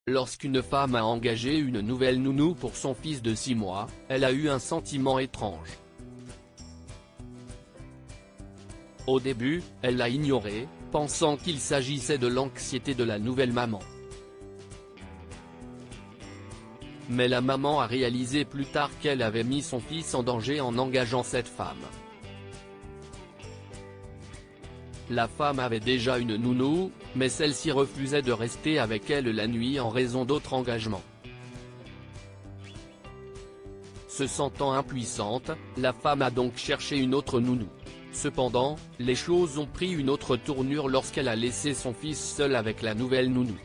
Lorsqu'une femme a engagé une nouvelle nounou pour son fils de 6 mois, elle a eu un sentiment étrange. Au début, elle l'a ignoré, pensant qu'il s'agissait de l'anxiété de la nouvelle maman. Mais la maman a réalisé plus tard qu'elle avait mis son fils en danger en engageant cette femme. La femme avait déjà une nounou, mais celle-ci refusait de rester avec elle la nuit en raison d'autres engagements. Se sentant impuissante, la femme a donc cherché une autre nounou. Cependant, les choses ont pris une autre tournure lorsqu'elle a laissé son fils seul avec la nouvelle nounou.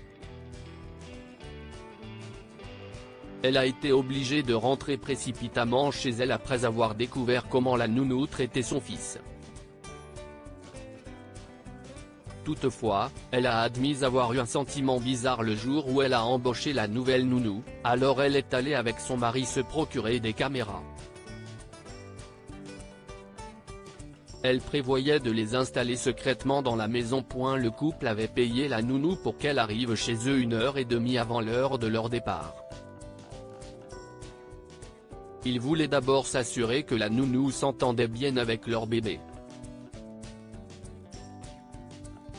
Elle a été obligée de rentrer précipitamment chez elle après avoir découvert comment la nounou traitait son fils. Toutefois, elle a admis avoir eu un sentiment bizarre le jour où elle a embauché la nouvelle nounou, alors elle est allée avec son mari se procurer des caméras. Elle prévoyait de les installer secrètement dans la maison. Le couple avait payé la nounou pour qu'elle arrive chez eux 1h30 avant l'heure de leur départ. Ils voulaient d'abord s'assurer que la nounou s'entendait bien avec leur bébé.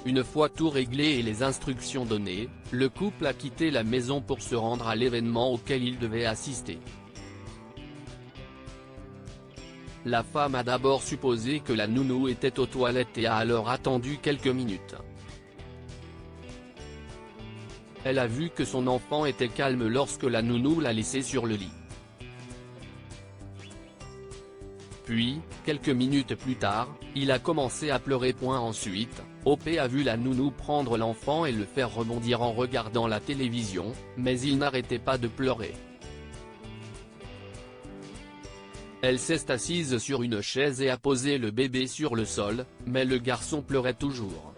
Une fois tout réglé et les instructions données, le couple a quitté la maison pour se rendre à l'événement auquel il devait assister. La femme a d'abord supposé que la nounou était aux toilettes et a alors attendu quelques minutes. Elle a vu que son enfant était calme lorsque la nounou l'a laissé sur le lit. Puis, quelques minutes plus tard, il a commencé à pleurer. Ensuite, OP a vu la nounou prendre l'enfant et le faire rebondir en regardant la télévision, mais il n'arrêtait pas de pleurer. Elle s'est assise sur une chaise et a posé le bébé sur le sol, mais le garçon pleurait toujours.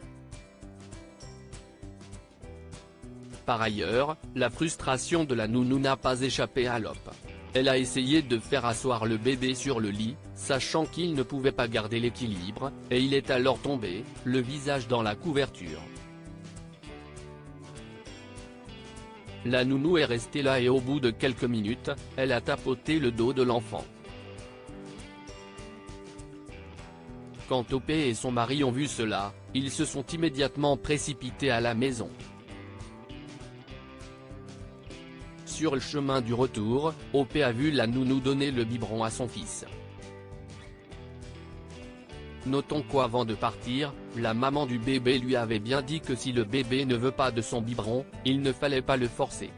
Par ailleurs, la frustration de la nounou n'a pas échappé à l'OP. Elle a essayé de faire asseoir le bébé sur le lit, sachant qu'il ne pouvait pas garder l'équilibre, et il est alors tombé, le visage dans la couverture. La nounou est restée là et au bout de quelques minutes, elle a tapoté le dos de l'enfant. Quand OP et son mari ont vu cela, ils se sont immédiatement précipités à la maison. Sur le chemin du retour, OP a vu la nounou donner le biberon à son fils. Notons qu'avant de partir, la maman du bébé lui avait bien dit que si le bébé ne veut pas de son biberon, il ne fallait pas le forcer.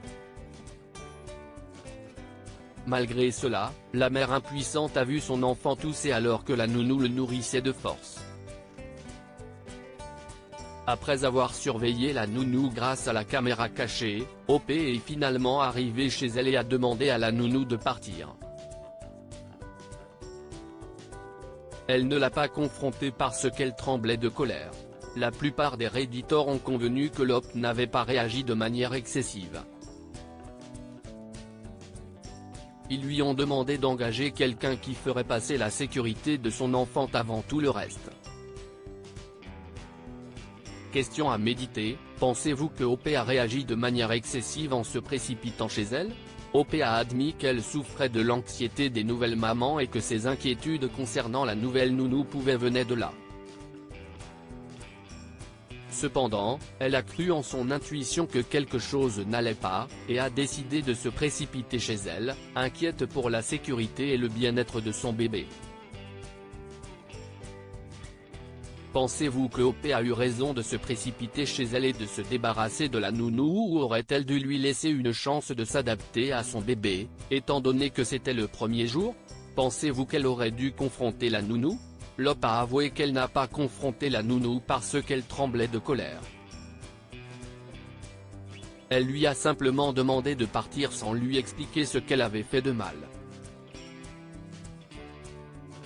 Malgré cela, la mère impuissante a vu son enfant tousser alors que la nounou le nourrissait de force. Après avoir surveillé la nounou grâce à la caméra cachée, OP est finalement arrivé chez elle et a demandé à la nounou de partir. Elle ne l'a pas confrontée parce qu'elle tremblait de colère. La plupart des redditors ont convenu que l'OP n'avait pas réagi de manière excessive. Ils lui ont demandé d'engager quelqu'un qui ferait passer la sécurité de son enfant avant tout le reste. Question à méditer, pensez-vous que OP a réagi de manière excessive en se précipitant chez elle? OP a admis qu'elle souffrait de l'anxiété des nouvelles mamans et que ses inquiétudes concernant la nouvelle nounou venaient de là. Cependant, elle a cru en son intuition que quelque chose n'allait pas, et a décidé de se précipiter chez elle, inquiète pour la sécurité et le bien-être de son bébé. Pensez-vous que OP a eu raison de se précipiter chez elle et de se débarrasser de la nounou ou aurait-elle dû lui laisser une chance de s'adapter à son bébé, étant donné que c'était le premier jour? Pensez-vous qu'elle aurait dû confronter la nounou? L'OP a avoué qu'elle n'a pas confronté la nounou parce qu'elle tremblait de colère. Elle lui a simplement demandé de partir sans lui expliquer ce qu'elle avait fait de mal.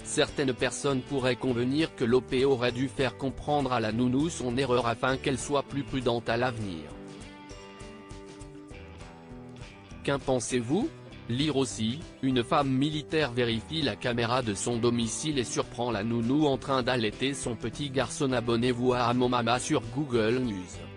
Certaines personnes pourraient convenir que l'OP aurait dû faire comprendre à la nounou son erreur afin qu'elle soit plus prudente à l'avenir. Qu'en pensez-vous? Lire aussi, une femme militaire vérifie la caméra de son domicile et surprend la nounou en train d'allaiter son petit garçon. Abonnez-vous à Amomama sur Google News.